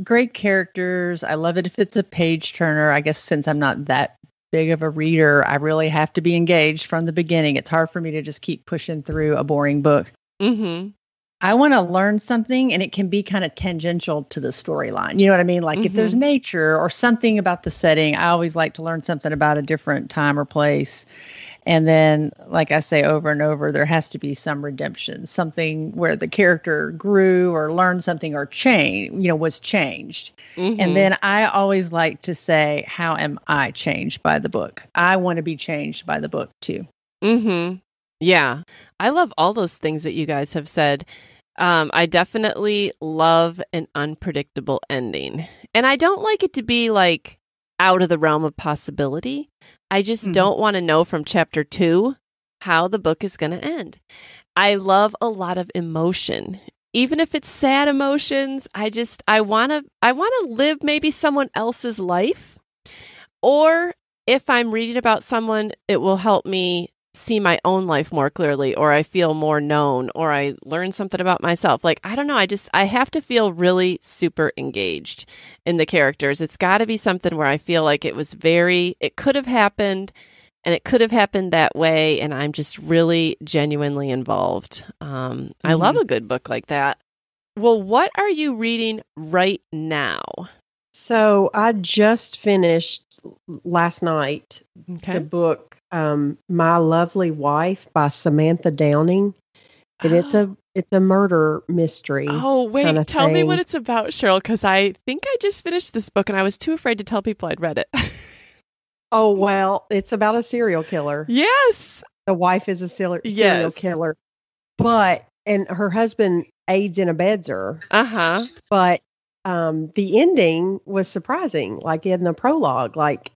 Great characters. I love it if it's a page turner. I guess since I'm not that big of a reader, I really have to be engaged from the beginning. It's hard for me to just keep pushing through a boring book. I want to learn something, and it can be kind of tangential to the storyline. You know what I mean? Like if there's nature or something about the setting, I always like to learn something about a different time or place. And then, like I say over and over, there has to be some redemption, something where the character grew or learned something or was changed. Mm-hmm. And then I always like to say, how am I changed by the book? I want to be changed by the book too. Mm-hmm. Yeah. I love all those things that you guys have said. I definitely love an unpredictable ending. And I don't like it to be like out of the realm of possibility. I just don't want to know from chapter 2 how the book is going to end. I love a lot of emotion. Even if it's sad emotions, I want to live maybe someone else's life. Or if I'm reading about someone, it will help me see my own life more clearly, or I feel more known, or I learn something about myself. Like, I don't know. I have to feel really super engaged in the characters. It's got to be something where I feel like it could have happened and it could have happened that way. And I'm just really genuinely involved. I love a good book like that. Well, what are you reading right now? So I just finished last night the book My Lovely Wife by Samantha Downing. And it's a murder mystery. Oh, wait, tell me thing. what it's about, Cheryl, because I think I just finished this book and I was too afraid to tell people I'd read it. Oh, well, it's about a serial killer. Yes. The wife is a serial killer. And her husband aids and abets her. Uh-huh. But the ending was surprising. Like in the prologue, like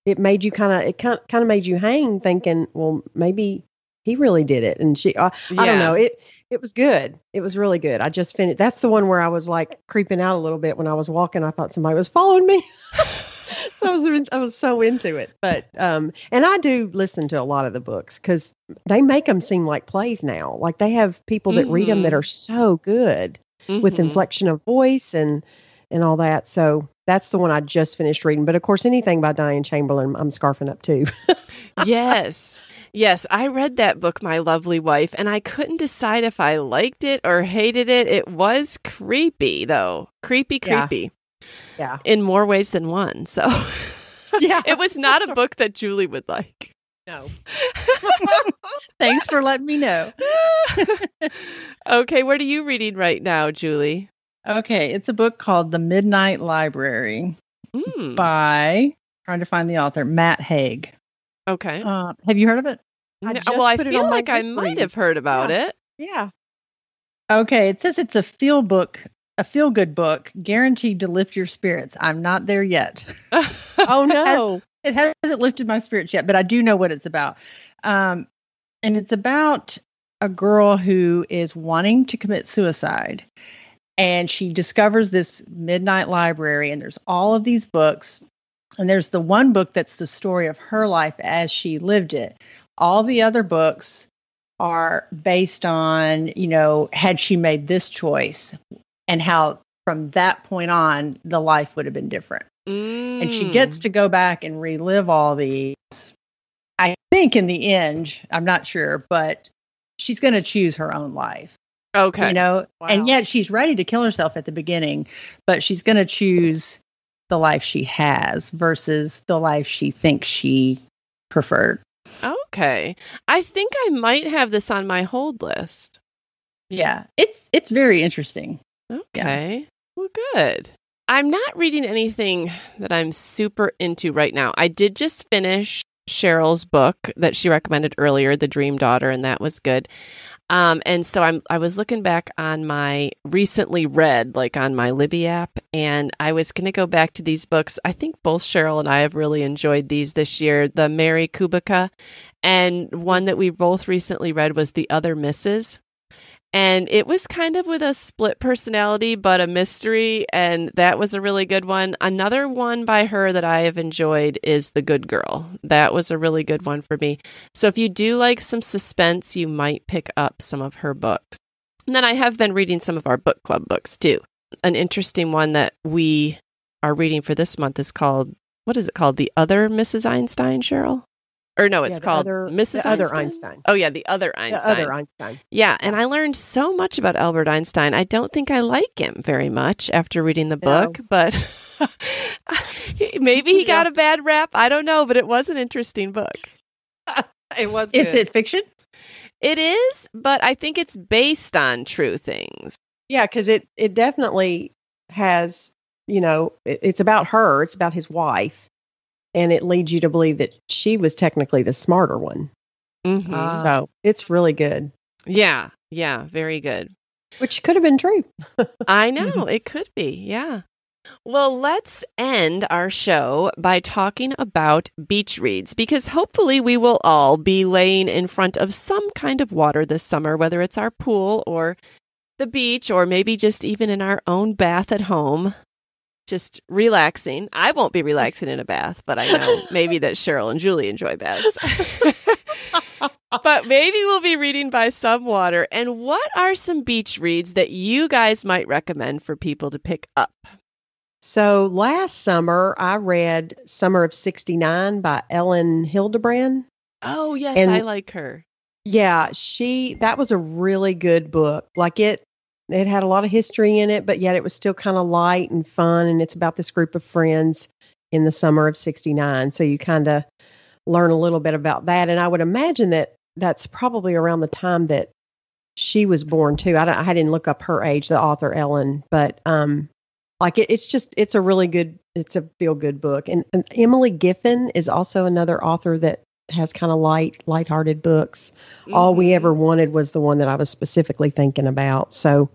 it made you kind of made you hang thinking, well, maybe he really did it. And I don't know. It was good. It was really good. I just finished. That's the one where I was like creeping out a little bit when I was walking. I thought somebody was following me. I was so into it. But and I do listen to a lot of the books because they make them seem like plays now. Like they have people that read them that are so good with inflection of voice and all that. So that's the one I just finished reading. But of course, anything by Diane Chamberlain, I'm scarfing up too. Yes. Yes, I read that book, My Lovely Wife, and I couldn't decide if I liked it or hated it. It was creepy, though. Creepy. Yeah. In more ways than one. So yeah, it was not a book that Julie would like. No. Thanks for letting me know. Okay, what are you reading right now, Julie? Okay, it's a book called The Midnight Library by, trying to find the author, Matt Haig. Okay. Have you heard of it? I feel like I might have heard about it. Yeah. Okay, it says it's a feel-good book, guaranteed to lift your spirits. I'm not there yet. Oh, no. It hasn't lifted my spirits yet, but I do know what it's about. And it's about a girl who is wanting to commit suicide. And she discovers this midnight library, and there's all of these books. And there's the one book that's the story of her life as she lived it. All the other books are based on, had she made this choice and how from that point on, the life would have been different. And she gets to go back and relive all these. I think in the end, I'm not sure, but she's going to choose her own life. Okay. Wow. And yet she's ready to kill herself at the beginning, but she's going to choose the life she has versus the life she thinks she preferred. Okay. I think I might have this on my hold list. Yeah. It's very interesting. Okay. Yeah. Well, good. I'm not reading anything that I'm super into right now. I did just finish Cheryl's book that she recommended earlier, The Dream Daughter, and that was good. And so I was looking back on my recently read, like on my Libby app, and I was going to go back to these books. I think both Cheryl and I have really enjoyed these this year. The Mary Kubica, and one that we both recently read was The Other Misses. And it was kind of with a split personality, but a mystery. And that was a really good one. Another one by her that I have enjoyed is The Good Girl. That was a really good one for me. So if you do like some suspense, you might pick up some of her books. And then I have been reading some of our book club books too. An interesting one that we are reading for this month is called, what is it called? The Other Mrs. Einstein, Cheryl? Or no, it's called Mrs. Einstein. Oh, yeah, The Other Einstein. The Other Einstein. Yeah, and I learned so much about Albert Einstein. I don't think I like him very much after reading the book, but maybe he got a bad rap. I don't know, but it was an interesting book. It was Is good. it fiction? It is, but I think it's based on true things. Yeah, because it definitely has, it's about her. It's about his wife. And it leads you to believe that she was technically the smarter one. Mm-hmm. So it's really good. Yeah, very good. Which could have been true. I know, it could be, yeah. Well, let's end our show by talking about beach reads, because hopefully we will all be laying in front of some kind of water this summer, whether it's our pool or the beach, or maybe just even in our own bath at home, just relaxing. I won't be relaxing in a bath, but I know maybe that Cheryl and Julie enjoy baths. But maybe we'll be reading by some water. And what are some beach reads that you guys might recommend for people to pick up? So last summer, I read Summer of '69 by Ellen Hildebrand. Oh, yes, And- I like her. Yeah, that was a really good book. Like it had a lot of history in it, but yet it was still kind of light and fun. And it's about this group of friends in the summer of '69. So you kind of learn a little bit about that. And I would imagine that that's probably around the time that she was born too. I didn't look up her age, the author Ellen, but it's a really good, it's a feel good book. And Emily Giffin is also another author that has kind of lighthearted books. Mm-hmm. All We Ever Wanted was the one that I was specifically thinking about. So,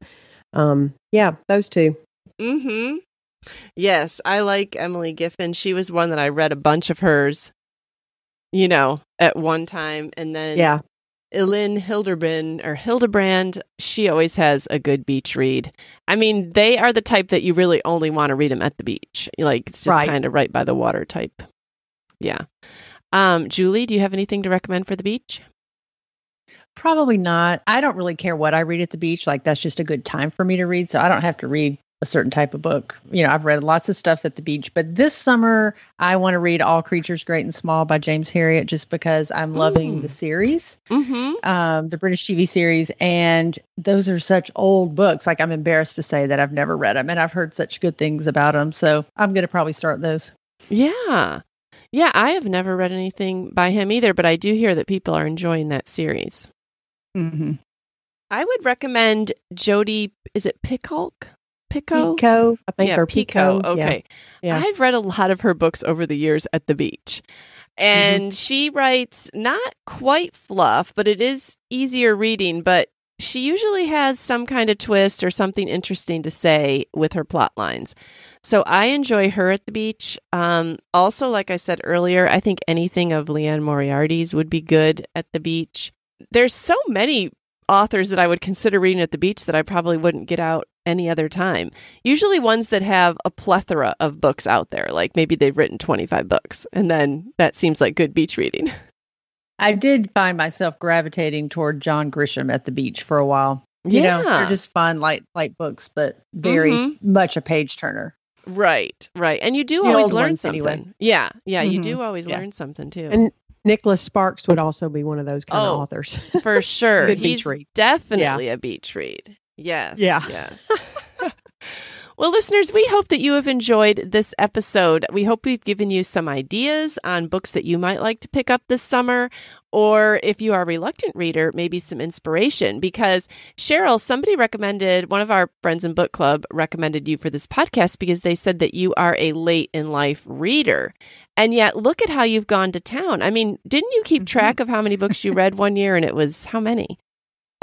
yeah, those two. Mm-hmm. Yes, I like Emily Giffin. She was one that I read a bunch of hers, at one time. And then Ellen Hildebrand, she always has a good beach read. I mean, they are the type that you really only want to read them at the beach. Like, it's just kind of right by the water type. Yeah. Julie, do you have anything to recommend for the beach? Probably not. I don't really care what I read at the beach. Like, that's just a good time for me to read. So I don't have to read a certain type of book. I've read lots of stuff at the beach, but this summer I want to read All Creatures Great and Small by James Herriot, just because I'm loving the series, the British TV series. And those are such old books. Like, I'm embarrassed to say that I've never read them, and I've heard such good things about them. So I'm going to probably start those. Yeah. Yeah, I have never read anything by him either, but I do hear that people are enjoying that series. Mm-hmm. I would recommend Jodi, is it Picoult? Pico? I think they're Pico. Okay. Yeah. I've read a lot of her books over the years at the beach. And she writes not quite fluff, but it is easier reading, but she usually has some kind of twist or something interesting to say with her plot lines. So I enjoy her at the beach. Also, like I said earlier, I think anything of Leanne Moriarty's would be good at the beach. There's so many authors that I would consider reading at the beach that I probably wouldn't get out any other time. Usually ones that have a plethora of books out there, like maybe they've written 25 books, and then that seems like good beach reading. I did find myself gravitating toward John Grisham at the beach for a while. They're just fun, light books, but very much a page turner. Right. And you do always learn something. Anyway. Yeah, you do always learn something too. And Nicholas Sparks would also be one of those kind of authors. For sure. Good He's beach read. Definitely a beach read. Yes. Yeah. Yes. Well, listeners, we hope that you have enjoyed this episode. We hope we've given you some ideas on books that you might like to pick up this summer, or if you are a reluctant reader, maybe some inspiration. Because Cheryl, one of our friends in book club recommended you for this podcast because they said that you are a late in life reader. And yet, look at how you've gone to town. I mean, didn't you keep track of how many books you read one year? And it was how many?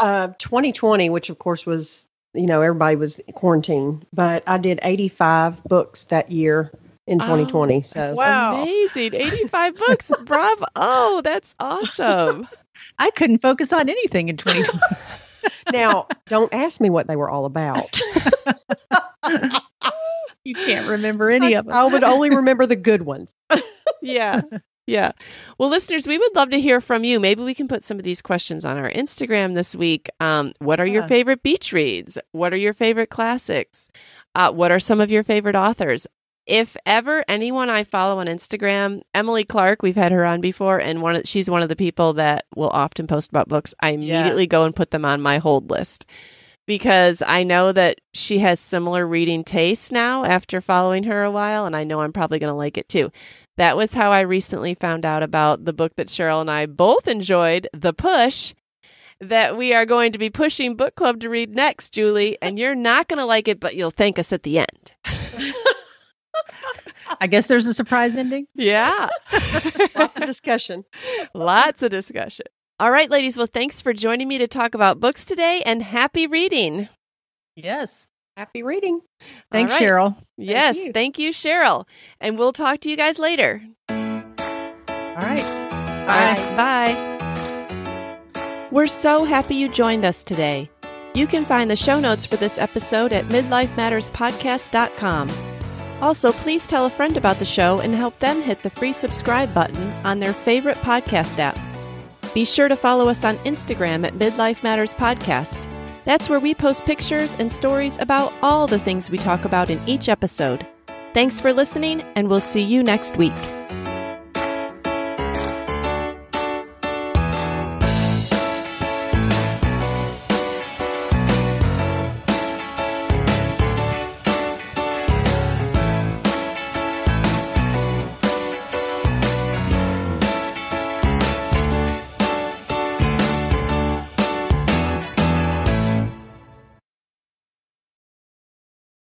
2020, which of course was, everybody was quarantined, but I did 85 books that year in 2020. So wow, amazing. 85 books. Bravo. Oh, that's awesome. I couldn't focus on anything in 2020. Now, don't ask me what they were all about. You can't remember any of them. I would only remember the good ones. Yeah. Well, listeners, we would love to hear from you. Maybe we can put some of these questions on our Instagram this week. What are your favorite beach reads? What are your favorite classics? What are some of your favorite authors? If ever anyone I follow on Instagram, Emily Clark, we've had her on before, and she's one of the people that will often post about books. I immediately go and put them on my hold list, because I know that she has similar reading tastes now after following her a while, and I know I'm probably going to like it too. That was how I recently found out about the book that Cheryl and I both enjoyed, The Push, that we are going to be pushing book club to read next, Julie. And you're not going to like it, but you'll thank us at the end. I guess there's a surprise ending. Yeah. Lots of discussion. Lots of discussion. All right, ladies. Well, thanks for joining me to talk about books today, and happy reading. Yes. Happy reading. Thanks, All right. Cheryl. Yes. Thank you, Cheryl. And we'll talk to you guys later. All right. Bye. Bye. We're so happy you joined us today. You can find the show notes for this episode at midlifematterspodcast.com. Also, please tell a friend about the show and help them hit the free subscribe button on their favorite podcast app. Be sure to follow us on Instagram at Midlife Matters Podcast. That's where we post pictures and stories about all the things we talk about in each episode. Thanks for listening, and we'll see you next week.